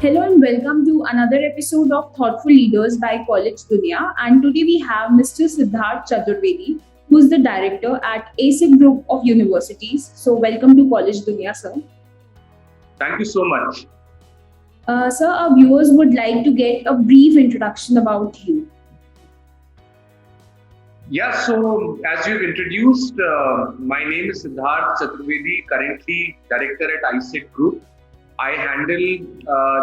Hello and welcome to another episode of Thoughtful Leaders by College Dunia. And today we have Mr. Siddharth Chaturvedi, who is the director at ASIC Group of Universities. So, welcome to College Dunia, sir. Thank you so much. Sir, our viewers would like to get a brief introduction about you. Yeah, so as you've introduced, my name is Siddharth Chaturvedi, currently director at ISEC Group. I handle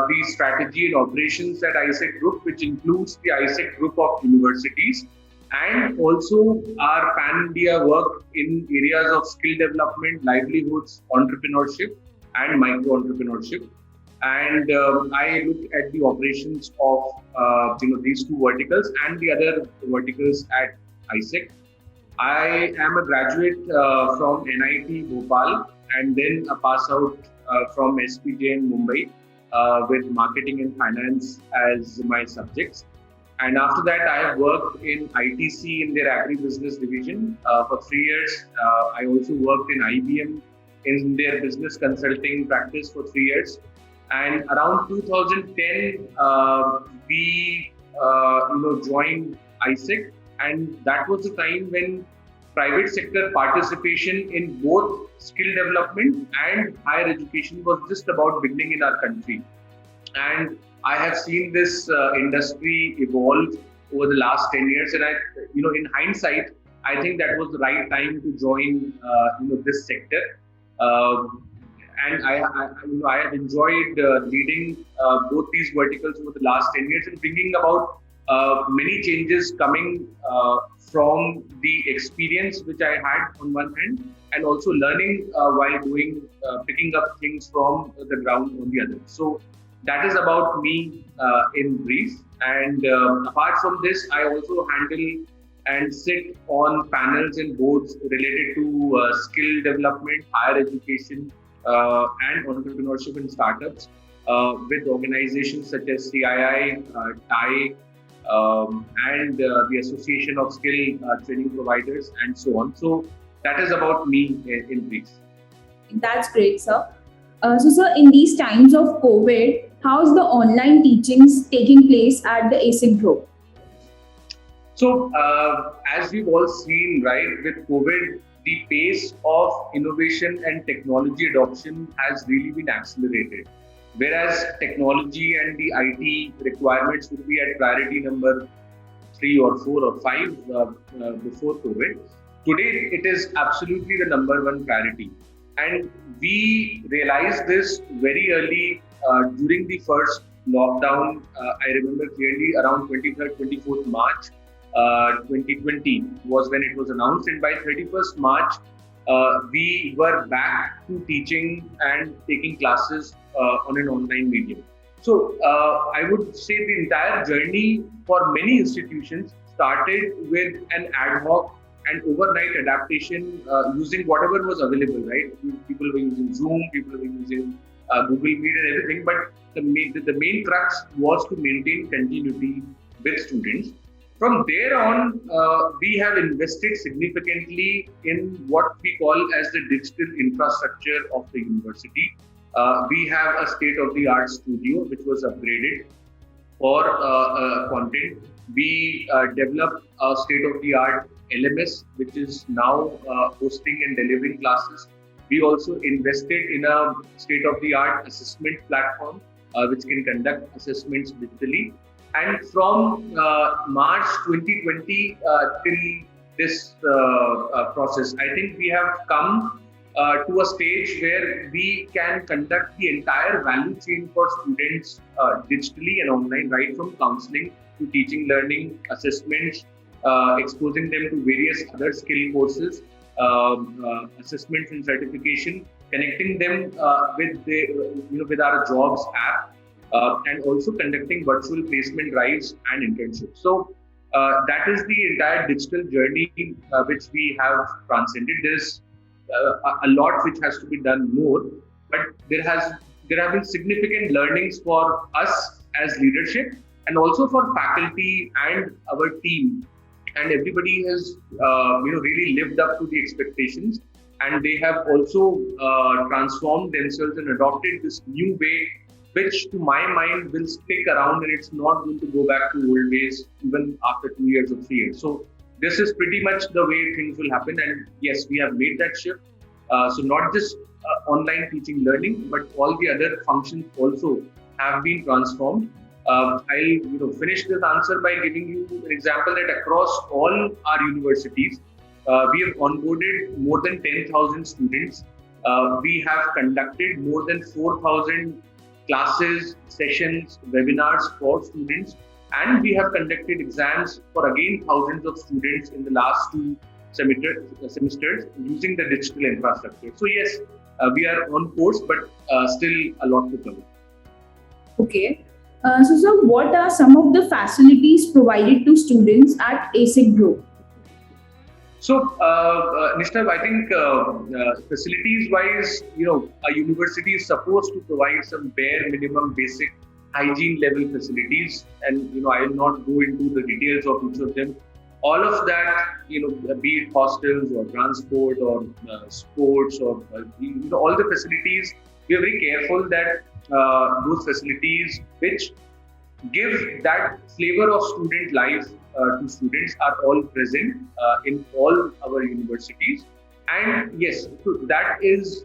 the strategy and operations at ISEC Group, which includes the ISEC Group of Universities and also our pan-India work in areas of skill development, livelihoods, entrepreneurship, and micro-entrepreneurship. And I look at the operations of these two verticals and the other verticals at ISEC. I am a graduate from NIT Bhopal and then a pass out from SPJ in Mumbai with marketing and finance as my subjects. And after that, I have worked in ITC in their agribusiness division for 3 years. I also worked in IBM in their business consulting practice for 3 years. And around 2010, we joined ISEC, and that was the time when private sector participation in both skill development and higher education was just about beginning in our country. And I have seen this industry evolve over the last 10 years. And in hindsight, I think that was the right time to join, this sector. Uh, and I have enjoyed leading both these verticals over the last 10 years and bringing about many changes coming from the experience which I had on one hand, and also learning while picking up things from the ground on the other. So that is about me in brief. And apart from this, I also handle and sit on panels and boards related to skill development, higher education, and entrepreneurship and startups with organizations such as CII, TIE, and the Association of Skill Training Providers, and so on. So that is about me in brief. That's great, sir. Sir, in these times of COVID, how's the online teachings taking place at the ASIC Group? So, as we've all seen, right, with COVID, the pace of innovation and technology adoption has really been accelerated. Whereas technology and the IT requirements would be at priority number 3 or 4 or 5 before COVID, today it is absolutely the number one priority. And we realized this very early during the first lockdown. I remember clearly around 23rd, 24th March 2020 was when it was announced. And by 31st March, we were back to teaching and taking classes on an online medium. So I would say the entire journey for many institutions started with an ad hoc and overnight adaptation using whatever was available, right? People were using Zoom, people were using Google Meet and everything, but the main crux was to maintain continuity with students. From there on, we have invested significantly in what we call as the digital infrastructure of the university. We have a state-of-the-art studio which was upgraded for content. We developed a state-of-the-art LMS which is now hosting and delivering classes. We also invested in a state-of-the-art assessment platform which can conduct assessments digitally. And from March 2020 till this process, I think we have come to a stage where we can conduct the entire value chain for students digitally and online, right from counseling to teaching, learning, assessments, exposing them to various other skill courses, assessments and certification, connecting them with our jobs app, and also conducting virtual placement drives and internships. So that is the entire digital journey which we have transcended. There's a lot which has to be done more, but there have been significant learnings for us as leadership and also for faculty and our team. And everybody has really lived up to the expectations, and they have also transformed themselves and adopted this new way which to my mind will stick around and it's not going to go back to old ways even after 2 years or 3 years. So this is pretty much the way things will happen. And yes, we have made that shift. So not just online teaching learning, but all the other functions also have been transformed. I'll finish this answer by giving you an example that across all our universities, we have onboarded more than 10,000 students. We have conducted more than 4,000 classes, sessions, webinars for students, and we have conducted exams for again thousands of students in the last two semesters using the digital infrastructure. So yes, we are on course, but still a lot to cover. Okay. So, what are some of the facilities provided to students at ASIC Group? So, Nishnav, I think facilities-wise, a university is supposed to provide some bare minimum basic hygiene level facilities, and I will not go into the details of each of them. All of that, be it hostels or transport or sports or all the facilities, we are very careful that those facilities which give that flavor of student life to students are all present in all our universities. And yes, so that is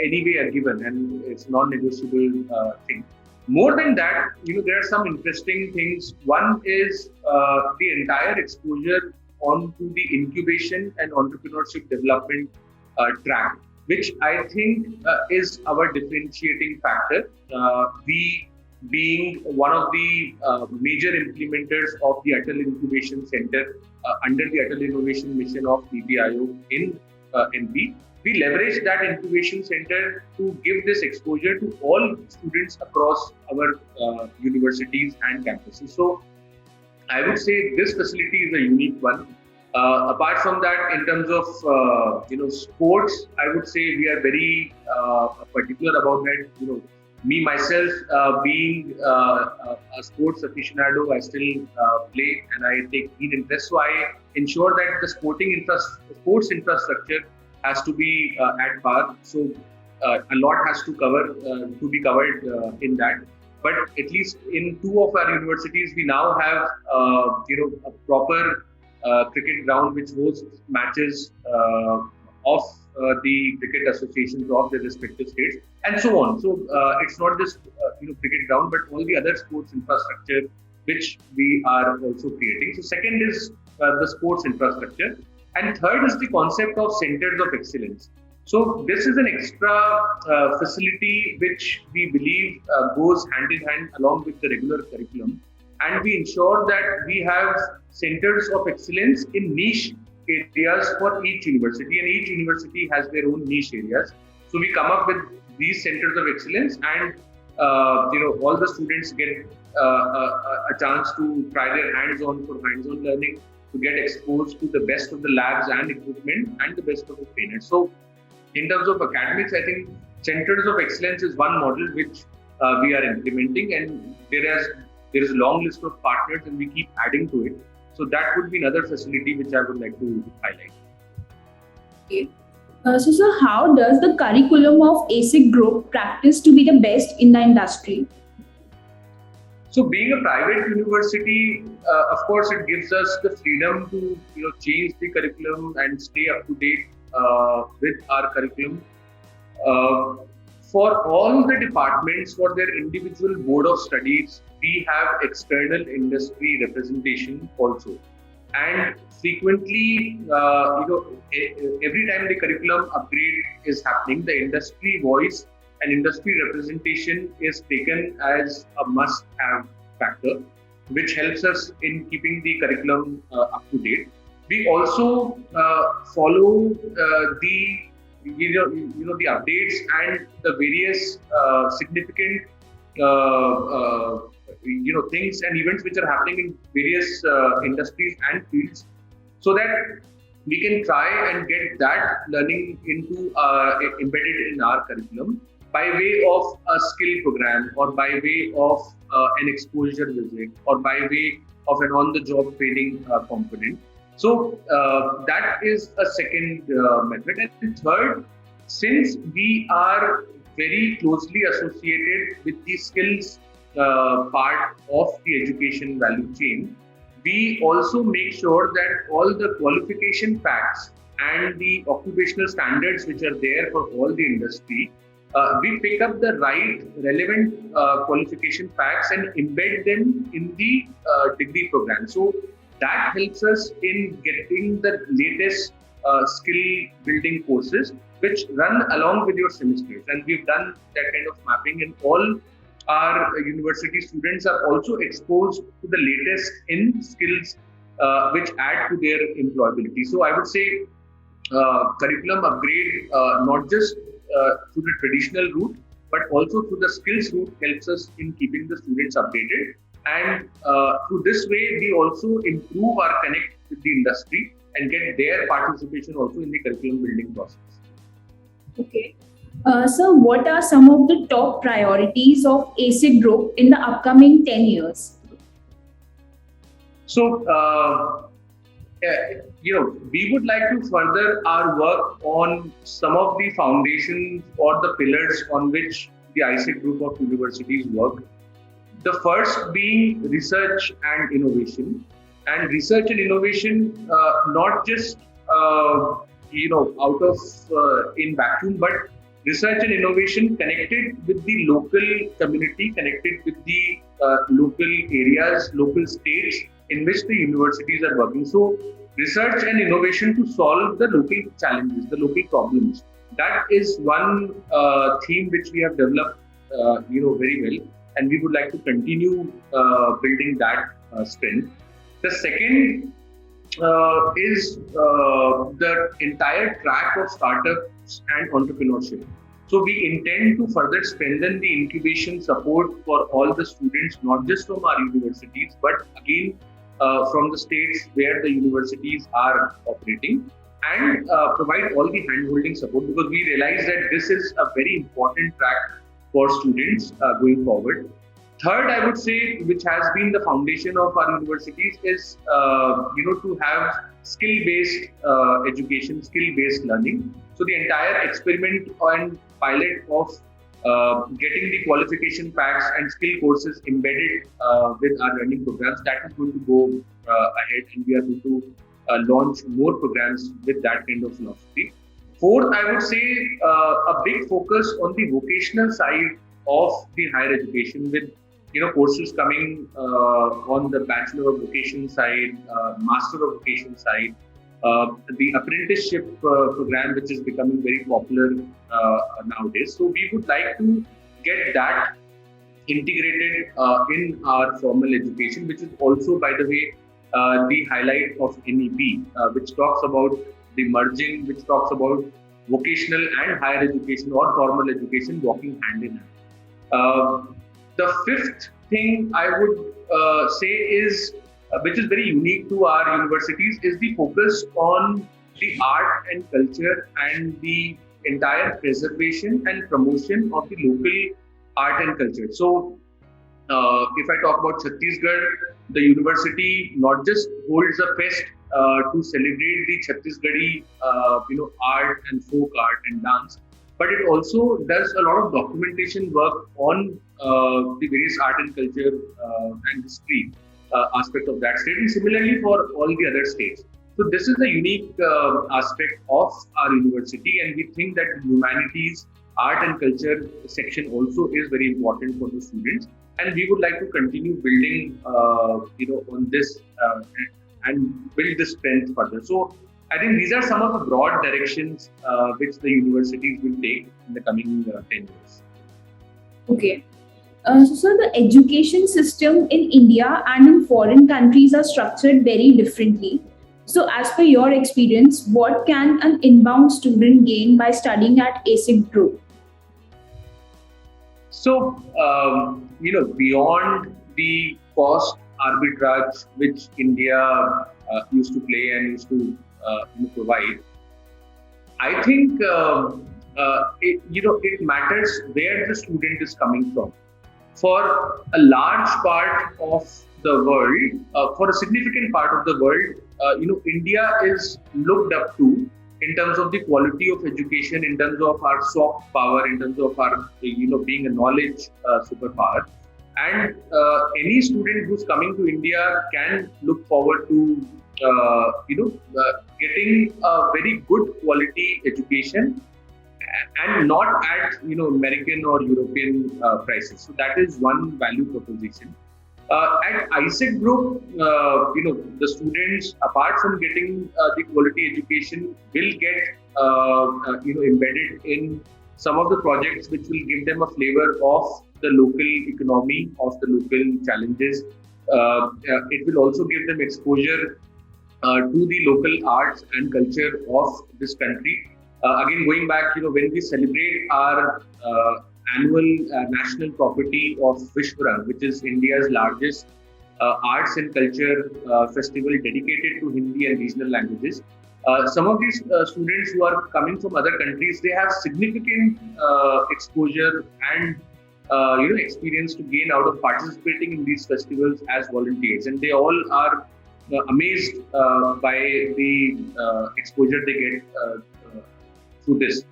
anyway a given and it's non-negotiable thing. More than that, there are some interesting things. One is the entire exposure onto the incubation and entrepreneurship development track, which I think is our differentiating factor. We being one of the major implementers of the Atal Incubation Center under the Atal Innovation Mission of NITI Aayog in MP. We leverage that incubation center to give this exposure to all students across our universities and campuses. So I would say this facility is a unique one. Apart from that, in terms of sports, I would say we are very particular about that. Me myself, being a sports aficionado, I still play and I take keen interest. So I ensure that the sports infrastructure has to be at par. So a lot has to be covered in that. But at least in two of our universities, we now have a proper cricket ground which hosts matches of the cricket associations of the respective states and so on. So it's not just cricket ground, but all the other sports infrastructure which we are also creating. So second is the sports infrastructure, and third is the concept of centers of excellence. So this is an extra facility which we believe goes hand in hand along with the regular curriculum, and we ensure that we have centers of excellence in niche areas for each university, and each university has their own niche areas. So we come up with these centers of excellence, and all the students get a chance to try their hands-on learning, to get exposed to the best of the labs and equipment and the best of the trainers. So in terms of academics, I think centers of excellence is one model which we are implementing, and there is a long list of partners and we keep adding to it. So that would be another facility which I would like to highlight. Okay. So, how does the curriculum of ASIC Group practice to be the best in the industry? So, being a private university, of course, it gives us the freedom to change the curriculum and stay up to date with our curriculum. For all the departments, for their individual board of studies, we have external industry representation also. And frequently, every time the curriculum upgrade is happening, the industry voice and industry representation is taken as a must-have factor, which helps us in keeping the curriculum up to date. We also follow the the updates and the various significant things and events which are happening in various industries and fields, so that we can try and get that learning into embedded in our curriculum by way of a skill program, or by way of an exposure visit, or by way of an on-the-job training component. So that is a second method. And third, since we are very closely associated with the skills part of the education value chain. We also make sure that all the qualification packs and the occupational standards which are there for all the industry, we pick up the right relevant qualification packs and embed them in the degree program. So that helps us in getting the latest skill building courses which run along with your semesters. And we've done that kind of mapping, and all our university students are also exposed to the latest in skills which add to their employability. So I would say curriculum upgrade, not just through the traditional route, but also through the skills route, helps us in keeping the students updated. And through this way, we also improve our connect with the industry and get their participation also in the curriculum building process. Okay. So, what are some of the top priorities of ASIC Group in the upcoming 10 years? So, we would like to further our work on some of the foundations or the pillars on which the ISIC Group of universities work. The first being research and innovation. And research and innovation, not just out of in vacuum, but research and innovation connected with the local community, connected with the local areas, local states in which the universities are working. So research and innovation to solve the local challenges, the local problems. That is one theme which we have developed, very well, and we would like to continue building that strength. The second is the entire track of startups and entrepreneurship. So we intend to further strengthen the incubation support for all the students, not just from our universities, but again from the states where the universities are operating, and provide all the hand-holding support, because we realize that this is a very important track for students going forward. Third, I would say, which has been the foundation of our universities, is to have skill-based education, skill-based learning. So the entire experiment and pilot of getting the qualification packs and skill courses embedded with our learning programs, that is going to go ahead, and we are going to launch more programs with that kind of philosophy. Fourth, I would say a big focus on the vocational side of the higher education, with courses coming on the Bachelor of Vocation side, Master of Vocation side, the apprenticeship program, which is becoming very popular nowadays. So we would like to get that integrated in our formal education, which is also, by the way, the highlight of NEP, which talks about the merging, which talks about vocational and higher education or formal education walking hand in hand. The fifth thing I would say is, which is very unique to our universities, is the focus on the art and culture and the entire preservation and promotion of the local art and culture. So, if I talk about Chhattisgarh, the university not just holds a fest to celebrate the Chhattisgarhi, art and folk art and dance, but it also does a lot of documentation work on the various art and culture and history aspect of that state, and similarly for all the other states. So this is a unique aspect of our university, and we think that humanities, art and culture section also is very important for the students, and we would like to continue building, on this and build this strength further. So I think these are some of the broad directions which the universities will take in the coming 10 years. Okay. So the education system in India and in foreign countries are structured very differently. So as per your experience, what can an inbound student gain by studying at ASIC Group? So, beyond the cost arbitrage which India used to play and used to provide, I think it matters where the student is coming from. For a large part of the world, for a significant part of the world, India is looked up to in terms of the quality of education, in terms of our soft power, in terms of our being a knowledge superpower. And any student who's coming to India can look forward to getting a very good quality education and not at American or European prices. So that is one value proposition. At ISEC Group, the students, apart from getting the quality education, will get embedded in some of the projects which will give them a flavor of the local economy, of the local challenges. It will also give them exposure to the local arts and culture of this country. Again, going back, when we celebrate our annual national property of Vishwarang, which is India's largest arts and culture festival dedicated to Hindi and regional languages. Some of these students who are coming from other countries, they have significant exposure and experience to gain out of participating in these festivals as volunteers, and they all are amazed by the exposure they get through this.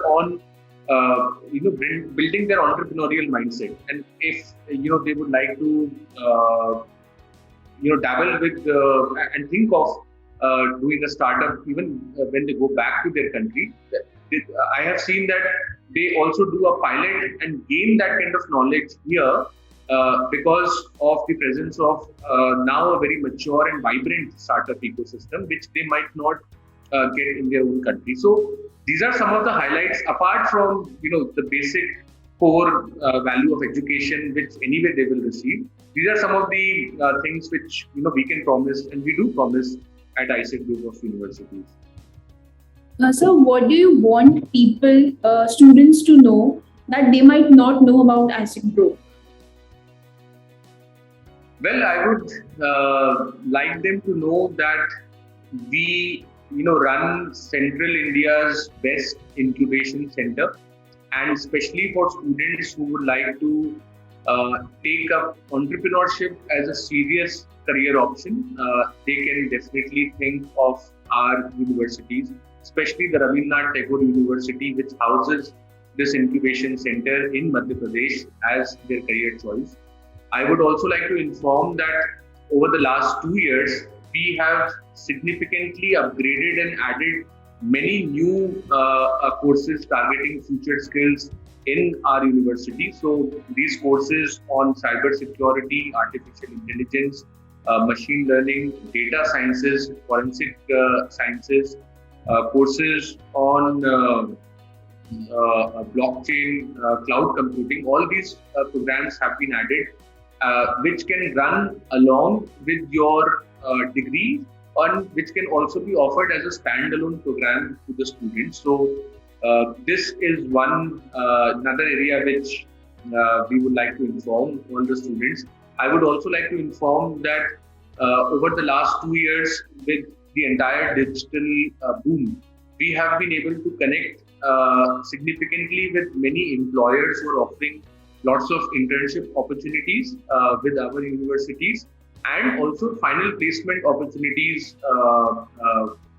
On building their entrepreneurial mindset, and if they would like to dabble with and think of doing a startup even when they go back to their country, I have seen that they also do a pilot and gain that kind of knowledge here because of the presence of now a very mature and vibrant startup ecosystem, which they might not get in their own country. So these are some of the highlights, apart from the basic core value of education, which anyway they will receive. These are some of the things which we can promise, and we do promise at ISEC Group of Universities. So, what do you want people, students, to know that they might not know about ISEC Group? Well, I would like them to know that we run Central India's best incubation center, and especially for students who would like to take up entrepreneurship as a serious career option, they can definitely think of our universities, especially the Rabindranath Tagore University, which houses this incubation center in Madhya Pradesh as their career choice. I would also like to inform that over the last 2 years, we have significantly upgraded and added many new courses targeting future skills in our university. So these courses on cyber security, artificial intelligence, machine learning, data sciences, forensic sciences, courses on blockchain, cloud computing, all these programs have been added, which can run along with your degree, and which can also be offered as a standalone program to the students. So this is another area which we would like to inform all the students. I would also like to inform that over the last 2 years, with the entire digital boom, we have been able to connect significantly with many employers who are offering lots of internship opportunities with our universities, and also final placement opportunities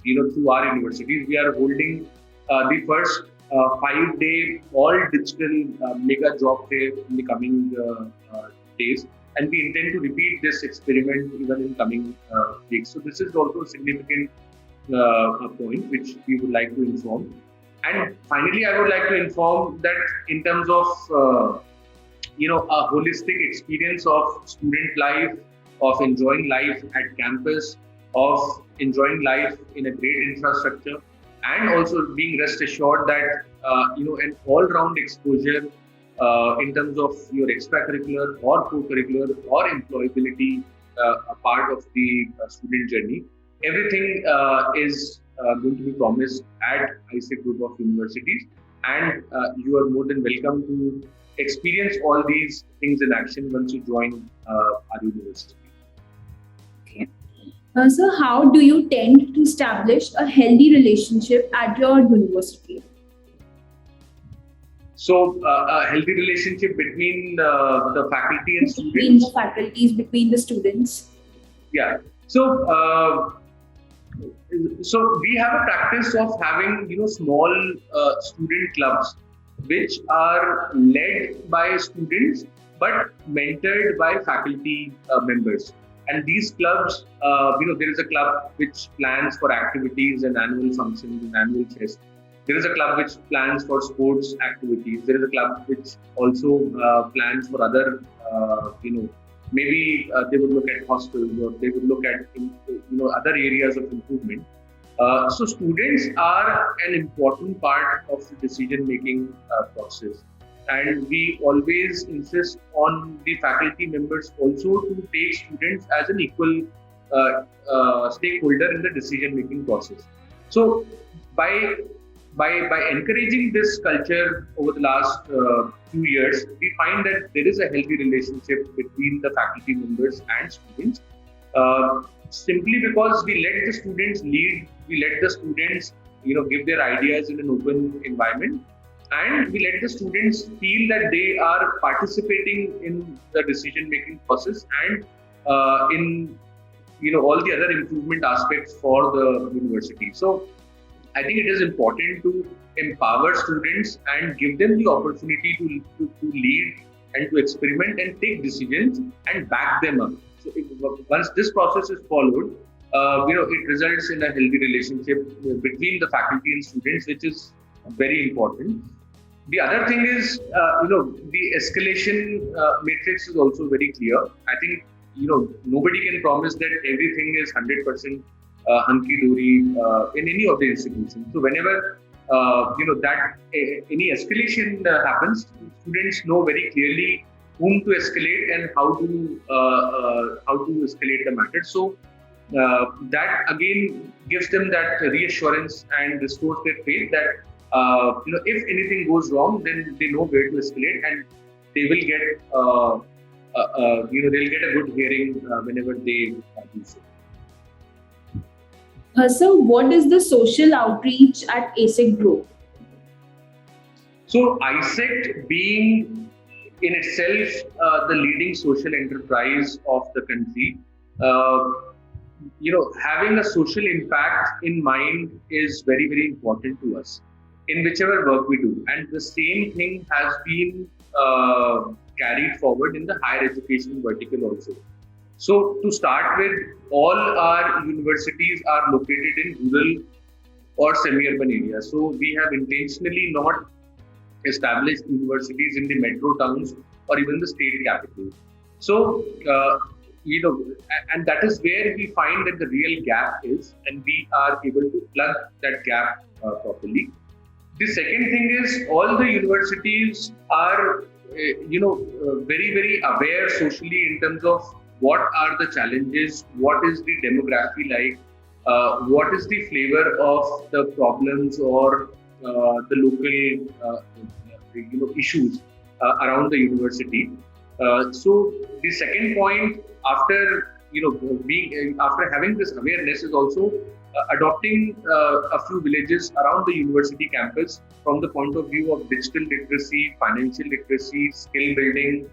through our universities. We are holding the first 5-day all digital mega job fair in the coming days, and we intend to repeat this experiment even in coming weeks. So this is also a significant point which we would like to inform. And finally, I would like to inform that in terms of a holistic experience of student life, of enjoying life at campus, of enjoying life in a great infrastructure, and also being rest assured that an all-round exposure in terms of your extracurricular or co-curricular or employability a part of the student journey. Everything is going to be promised at ISEC Group of Universities, and you are more than welcome to experience all these things in action once you join our university. Okay. So, how do you tend to establish a healthy relationship at your university? So a healthy relationship between the faculty and between the students. faculties, between the students? Yeah. So we have a practice of having small student clubs, which are led by students but mentored by faculty members. And these clubs, there is a club which plans for activities and annual functions and annual fest. There is a club which plans for sports activities. There is a club which also plans for other, maybe they would look at hostels, or they would look at other areas of improvement. So students are an important part of the decision making process, and we always insist on the faculty members also to take students as an equal stakeholder in the decision making process. So by by encouraging this culture over the last few years, we find that there is a healthy relationship between the faculty members and students. Simply because we let the students lead, we let the students, give their ideas in an open environment, and we let the students feel that they are participating in the decision-making process and in all the other improvement aspects for the university. So I think it is important to empower students and give them the opportunity to lead and to experiment and take decisions and back them up. So once this process is followed, it results in a healthy relationship between the faculty and students, which is very important. The other thing is, the escalation matrix is also very clear. I think, nobody can promise that everything is 100% hunky-dory in any of the institutions. So whenever, any escalation happens, students know very clearly whom to escalate and how to escalate the matter. So that again gives them that reassurance and restores their faith that if anything goes wrong, then they know where to escalate, and they will get they'll get a good hearing whenever they do so. So, what is the social outreach at ASIC Group? So ISECT being in itself the leading social enterprise of the country, uh, having a social impact in mind is very, very important to us in whichever work we do. And the same thing has been carried forward in the higher education vertical also. So to start with, all our universities are located in rural or semi-urban areas. So we have intentionally not established universities in the metro towns or even the state capital. So, and that is where we find that the real gap is, and we are able to plug that gap properly. The second thing is, all the universities are, very, very aware socially in terms of what are the challenges, what is the demography like, what is the flavor of the problems or the local, issues around the university. So the second point, after being after having this awareness, is also adopting a few villages around the university campus from the point of view of digital literacy, financial literacy, skill building,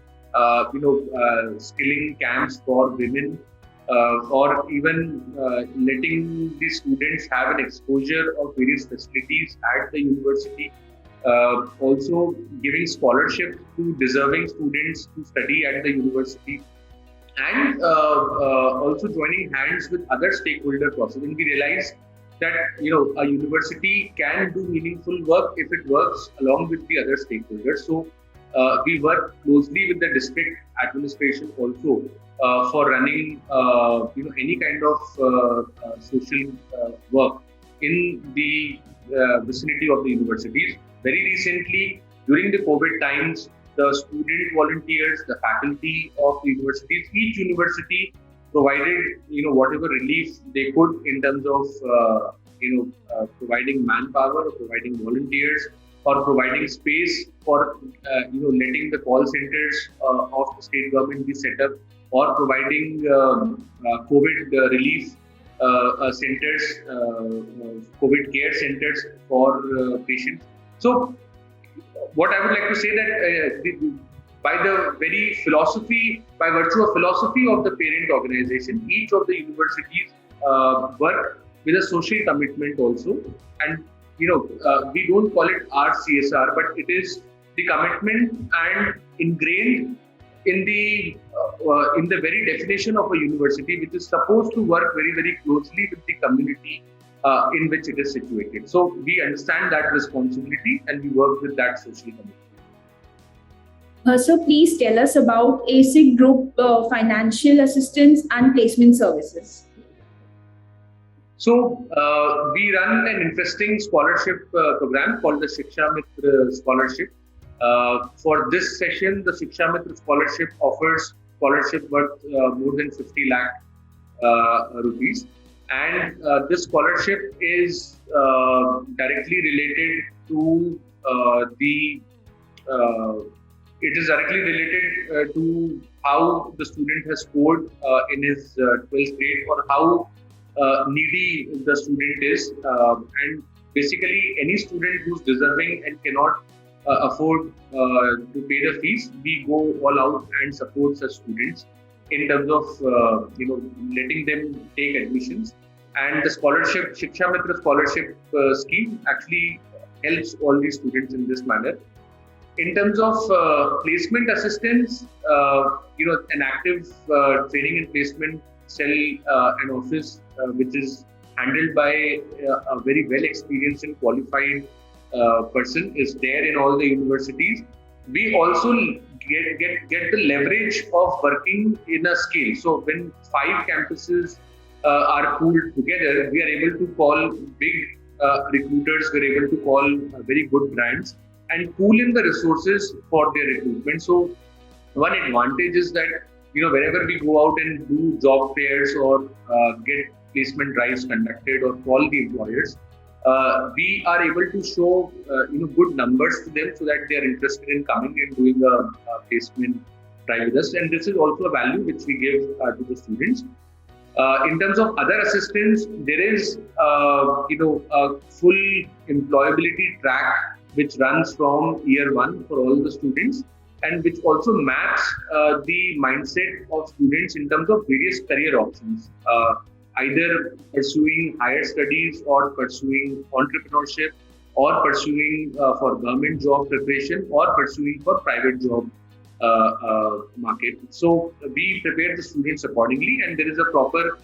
skilling camps for women, or even letting the students have an exposure of various facilities at the university. Also giving scholarship to deserving students to study at the university, and also joining hands with other stakeholder process. And we realize that a university can do meaningful work if it works along with the other stakeholders. So we work closely with the district administration also for running any kind of social work in the vicinity of the universities. Very recently, during the COVID times, the student volunteers, the faculty of the universities, each university provided whatever relief they could in terms of providing manpower, or providing volunteers, or providing space for letting the call centers of the state government be set up, or providing COVID relief centers, COVID care centers for patients. So what I would like to say that by the very philosophy, by virtue of philosophy of the parent organization, each of the universities work with a social commitment also. And we don't call it RCSR, but it is the commitment and ingrained in the very definition of a university, which is supposed to work very, very closely with the community in which it is situated. So we understand that responsibility and we work with that social commitment. So please tell us about ASIC Group financial assistance and placement services. So we run an interesting scholarship program called the Shiksha Mitra Scholarship. For this session, the Shiksha Mitra Scholarship offers scholarship worth more than 50 lakh rupees. And this scholarship is directly related to to how the student has scored in his 12th grade, or how needy the student is. And basically, any student who's deserving and cannot afford to pay the fees, we go all out and support such students in terms of letting them take admissions. And the scholarship, Shiksha Mitra scholarship scheme, actually helps all these students in this manner. In terms of placement assistance, an active training and placement cell and office which is handled by a very well experienced and qualified person is there in all the universities. We also get the leverage of working in a scale. So when 5 campuses are pooled together, we are able to call big recruiters, we're able to call very good brands and pool in the resources for their recruitment. So one advantage is that wherever we go out and do job fairs or get placement drives conducted or call the employers, we are able to show good numbers to them so that they are interested in coming and doing a placement drive with us. And this is also a value which we give to the students. In terms of other assistance, there is a full employability track which runs from year 1 for all the students, and which also maps the mindset of students in terms of various career options, either pursuing higher studies or pursuing entrepreneurship or pursuing for government job preparation or pursuing for private job market. So we prepare the students accordingly, and there is a proper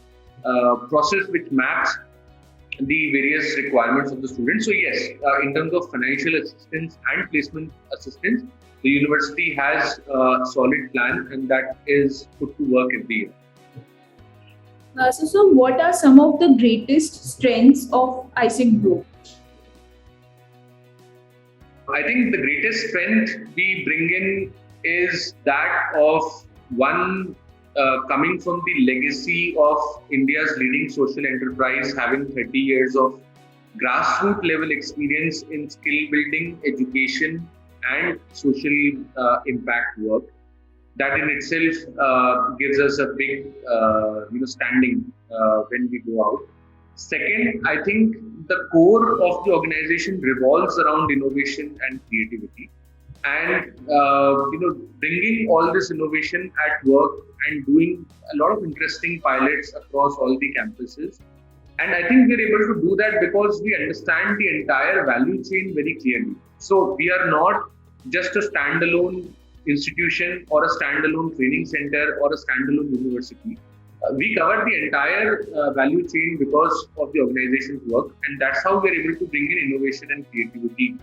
process which maps the various requirements of the students. So yes, in terms of financial assistance and placement assistance, the university has a solid plan, and that is put to work every year. So what are some of the greatest strengths of ASIC Group? I think the greatest strength we bring in is that of one coming from the legacy of India's leading social enterprise, having 30 years of grassroots level experience in skill building, education, and social impact work. That in itself gives us a big standing when we go out. Second, I think the core of the organization revolves around innovation and creativity, and bringing all this innovation at work and doing a lot of interesting pilots across all the campuses. And I think we're able to do that because we understand the entire value chain very clearly. So we are not just a standalone institution or a standalone training center or a standalone university. We cover the entire value chain because of the organization's work, and that's how we're able to bring in innovation and creativity.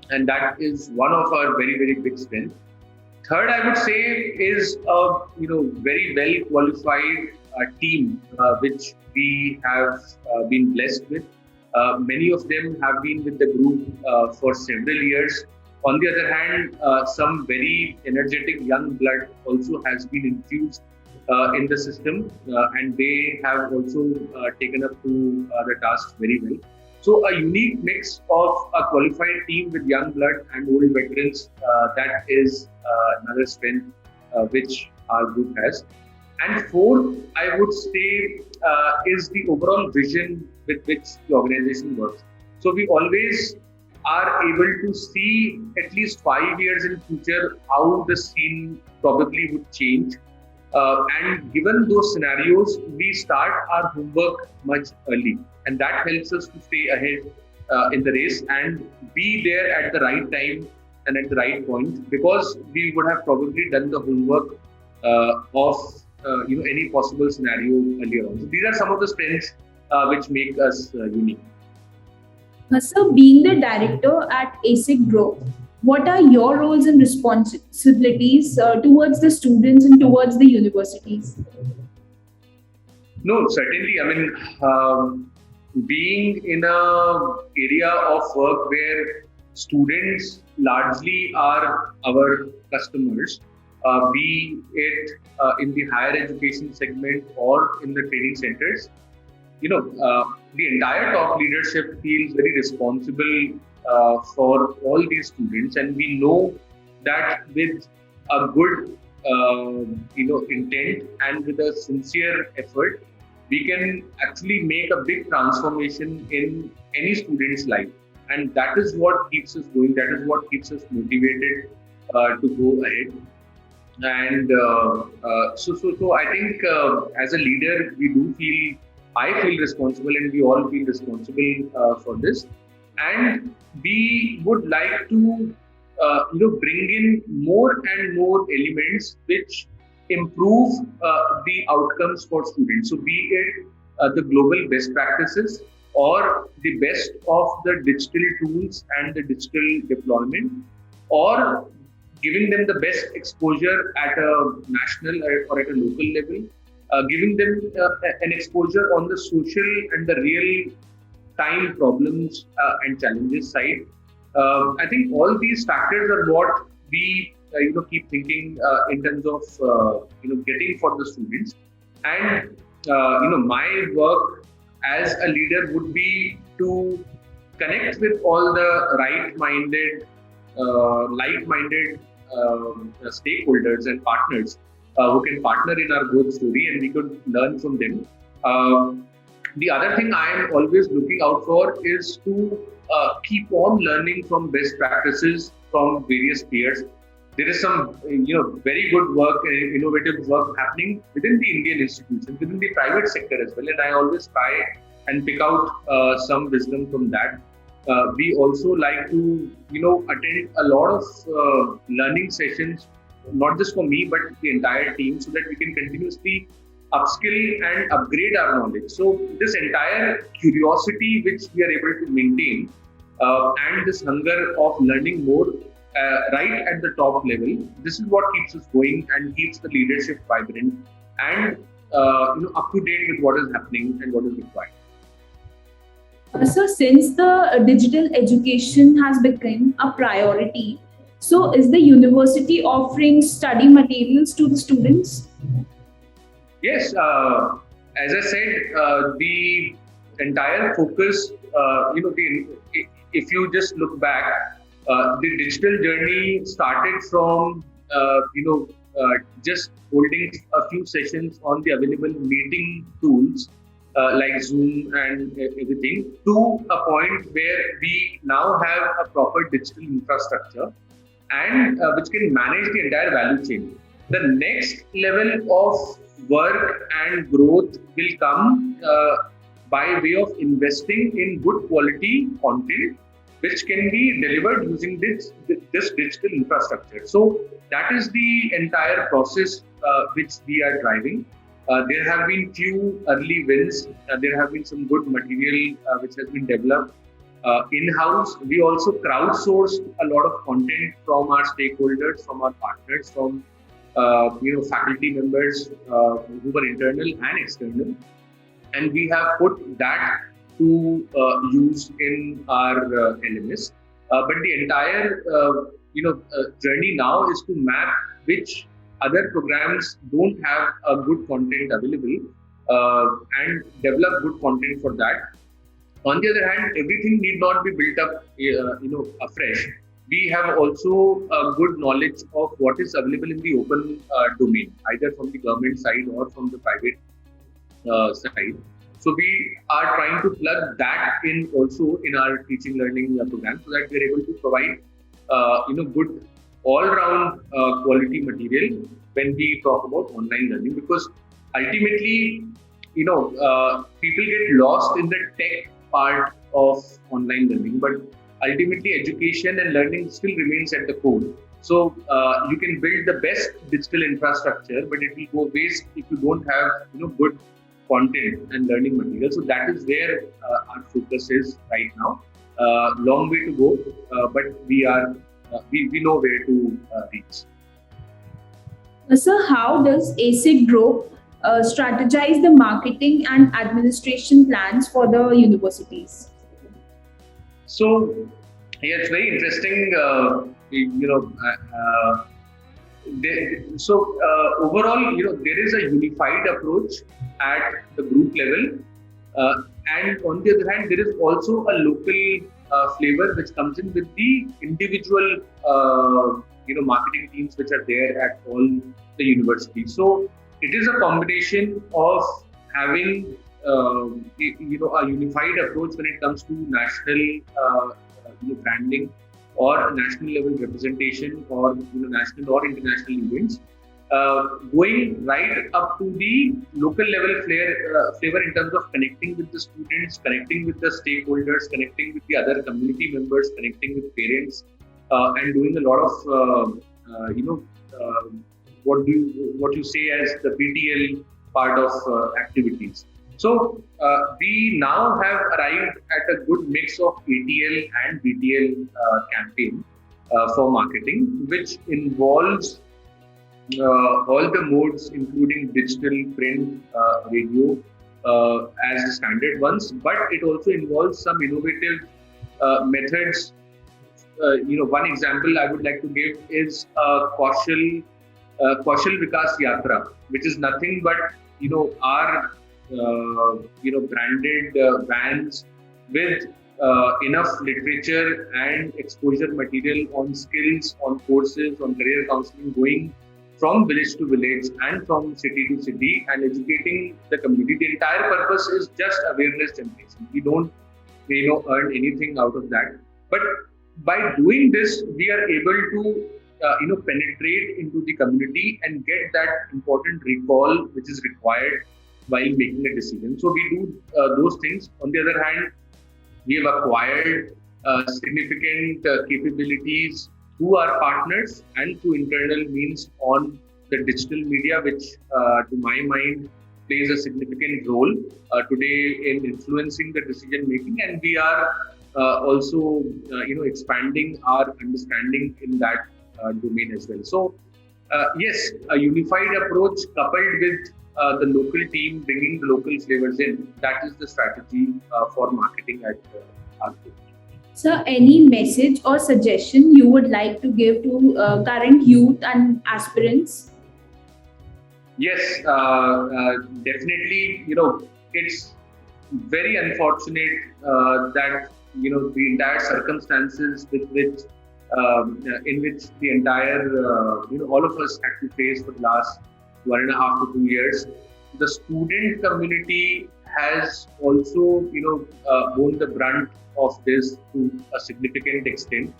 And that is one of our very, very big strengths. Third, I would say, is a very well qualified team which we have been blessed with. Many of them have been with the group for several years. On the other hand, some very energetic young blood also has been infused in the system, and they have also taken up to the task very well. So a unique mix of a qualified team with young blood and old veterans, that is another strength which our group has. And fourth, I would say, is the overall vision with which the organization works. So we always are able to see at least 5 years in future how the scene probably would change. And given those scenarios, we start our homework much early, and that helps us to stay ahead in the race and be there at the right time and at the right point, because we would have probably done the homework of any possible scenario earlier on. So these are some of the strengths which make us unique. So, being the director at ASIC Group, what are your roles and responsibilities towards the students and towards the universities? No, certainly. I mean, being in a area of work where students largely are our customers, be it in the higher education segment or in the training centers, the entire top leadership feels very responsible for all these students, and we know that with a good, intent and with a sincere effort, we can actually make a big transformation in any student's life, and that is what keeps us going. That is what keeps us motivated to go ahead. And so I think as a leader, I feel responsible, and we all feel responsible for this. And we would like to, bring in more and more elements which improve the outcomes for students. So be it the global best practices or the best of the digital tools and the digital deployment, or giving them the best exposure at a national or at a local level, giving them an exposure on the social and the real time problems and challenges side. I think all these factors are what we keep thinking in terms of getting for the students. And my work as a leader would be to connect with all the like-minded stakeholders and partners who can partner in our growth story, and we could learn from them. The other thing I am always looking out for is to keep on learning from best practices from various peers. There is some very good work and innovative work happening within the Indian institutions, within the private sector as well, and I always try and pick out some wisdom from that. We also like to attend a lot of learning sessions, not just for me but the entire team, so that we can continuously upskill and upgrade our knowledge. So this entire curiosity which we are able to maintain, and this hunger of learning more right at the top level, this is what keeps us going and keeps the leadership vibrant and up to date with what is happening and what is required. So, since the digital education has become a priority, so is the university offering study materials to the students? Yes, as I said, the entire focus, if you just look back, the digital journey started from, just holding a few sessions on the available meeting tools like Zoom and everything, to a point where we now have a proper digital infrastructure and which can manage the entire value chain. The next level of work and growth will come by way of investing in good quality content which can be delivered using this digital infrastructure. So that is the entire process which we are driving. There have been few early wins. There have been some good material which has been developed in-house. We also crowdsourced a lot of content from our stakeholders, from our partners, from faculty members who were internal and external, and we have put that to use in our LMS. But the entire journey now is to map which other programs don't have a good content available and develop good content for that. On the other hand, everything need not be built up afresh. We have also a good knowledge of what is available in the open domain, either from the government side or from the private side. So we are trying to plug that in also in our teaching learning program, so that we are able to provide good all-round quality material when we talk about online learning, because ultimately, people get lost in the tech part of online learning, but ultimately education and learning still remains at the core. So you can build the best digital infrastructure, but it will go waste if you don't have good content and learning material. So that is where our focus is right now. Long way to go, but we know where to reach. So, how does ASIC Group strategize the marketing and administration plans for the universities? So yeah, it's very interesting. Overall, there is a unified approach at the group level, and on the other hand, there is also a local flavor which comes in with the individual, marketing teams which are there at all the universities. So it is a combination of having, a unified approach when it comes to national, branding or national level representation, or national or international events, going right up to the local level flavor in terms of connecting with the students, connecting with the stakeholders, connecting with the other community members, connecting with parents, and doing a lot of what you say as the BTL part of activities. So we now have arrived at a good mix of ATL and BTL campaign for marketing, which involves all the modes, including digital, print, radio, as the standard ones. But it also involves some innovative methods. One example I would like to give is Kaushal Vikas Yatra, which is nothing but our branded vans with enough literature and exposure material on skills, on courses, on career counseling, going from village to village and from city to city and educating the community. The entire purpose is just awareness generation. We don't earn anything out of that, but by doing this, we are able to penetrate into the community and get that important recall which is required while making a decision. So we do those things. On the other hand, we have acquired significant capabilities through our partners and through internal means on the digital media, which to my mind plays a significant role today in influencing the decision making. And we are also expanding our understanding in that domain as well. So yes, a unified approach coupled with the local team bringing the local flavors in, that is the strategy for marketing at our group. So, any message or suggestion you would like to give to current youth and aspirants? Yes, definitely. It's very unfortunate that the entire circumstances with which in which the entire all of us had to face for the last 1.5 to 2 years. The student community has also borne the brunt of this to a significant extent.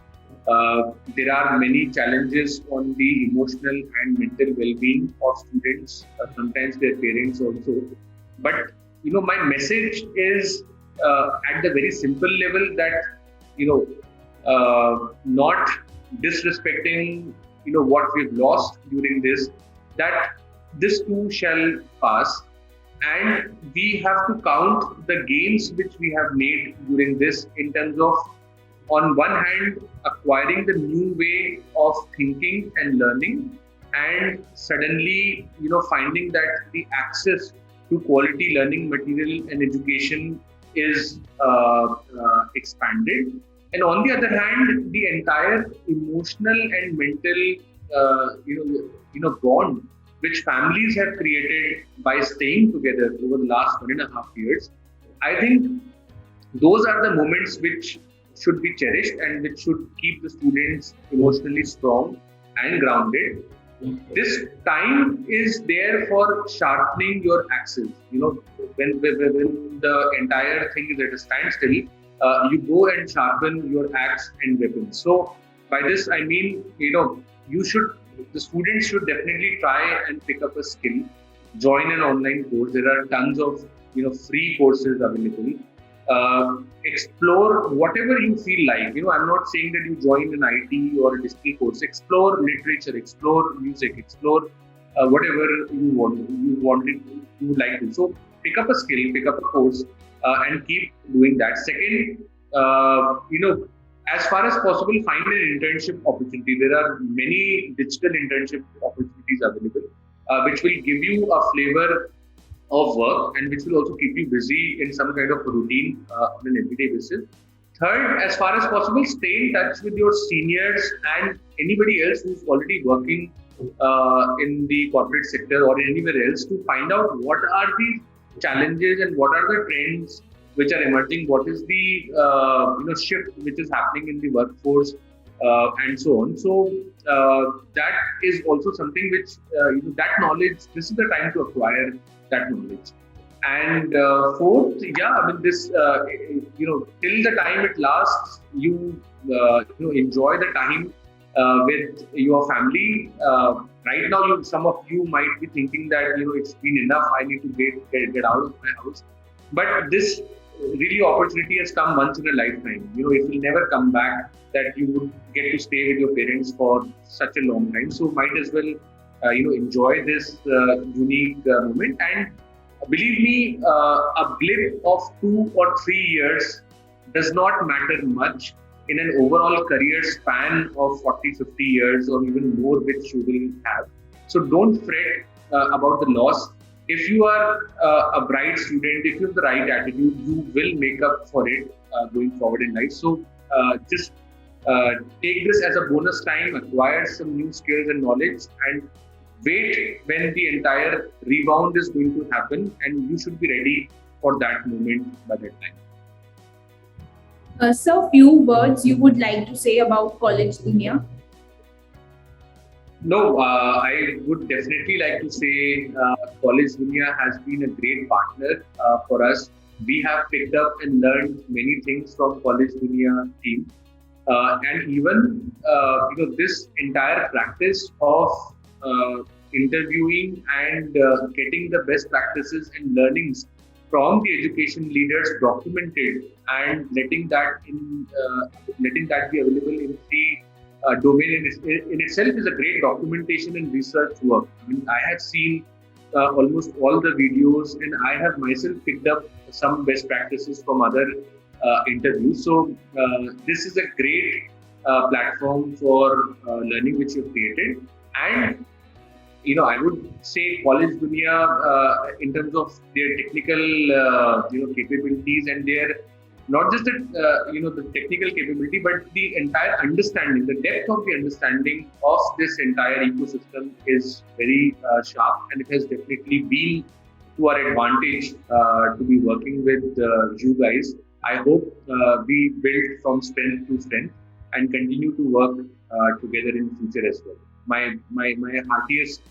There are many challenges on the emotional and mental well-being of students, sometimes their parents also. But my message is at the very simple level that not disrespecting what we've lost during this, that this too shall pass, and we have to count the gains which we have made during this in terms of, on one hand, acquiring the new way of thinking and learning, and suddenly finding that the access to quality learning material and education is expanded. And on the other hand, the entire emotional and mental bond which families have created by staying together over the last 1.5 years, I think those are the moments which should be cherished and which should keep the students emotionally strong and grounded. This time is there for sharpening your axes. When the entire thing is at a standstill, you go and sharpen your axe and weapons. So by this I mean, you should, the students should definitely try and pick up a skill, join an online course. There are tons of free courses available. Explore whatever you feel like. I'm not saying that you join an IT or a digital course. Explore literature, explore music, explore whatever you would like to. So pick up a skill, pick up a course, and keep doing that. Second, as far as possible, find an internship opportunity. There are many digital internship opportunities available, which will give you a flavor of work and which will also keep you busy in some kind of routine on an everyday basis. Third, as far as possible, stay in touch with your seniors and anybody else who's already working in the corporate sector or anywhere else to find out what are the challenges and what are the trends which are emerging, what is the shift which is happening in the workforce, and so on. So that is also something which that knowledge. This is the time to acquire that knowledge. And fourth, this till the time it lasts, you enjoy the time with your family. Right now, some of you might be thinking that it's been enough. I need to get out of my house. But this really opportunity has come once in a lifetime. It will never come back that you would get to stay with your parents for such a long time. So might as well enjoy this unique moment. And believe me, a blip of 2 or 3 years does not matter much in an overall career span of 40, 50 years or even more, which you will have. So don't fret about the loss. If you are a bright student, if you have the right attitude, you will make up for it going forward in life. So just take this as a bonus time, acquire some new skills and knowledge, and wait when the entire rebound is going to happen, and you should be ready for that moment by that time. So, few words you would like to say about College Dunia? No, I would definitely like to say College Dunia has been a great partner for us. We have picked up and learned many things from College Dunia team. And even this entire practice of interviewing and getting the best practices and learnings from the education leaders documented and letting that be available in the domain in itself is a great documentation and research work. I mean, I have seen almost all the videos, and I have myself picked up some best practices from other interviews. So this is a great platform for learning which you've created. And I would say College Dunia, in terms of their technical, capabilities and their not just the technical capability, but the entire understanding, the depth of the understanding of this entire ecosystem is very sharp, and it has definitely been to our advantage to be working with you guys. I hope we build from strength to strength and continue to work together in future as well. My heartiest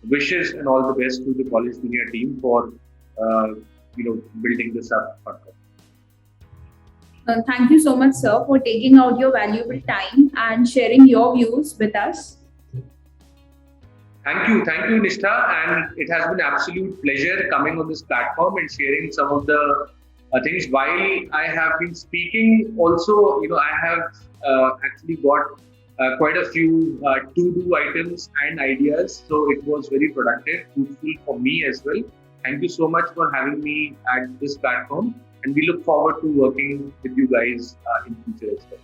wishes and all the best to the College Dunia team for building this up further. Thank you so much, sir, for taking out your valuable time and sharing your views with us. Thank you, Nishtha, and it has been an absolute pleasure coming on this platform and sharing some of the things. While I have been speaking, also, I have actually got quite a few to-do items and ideas. So it was very productive, fruitful for me as well. Thank you so much for having me at this platform. And we look forward to working with you guys in future as well.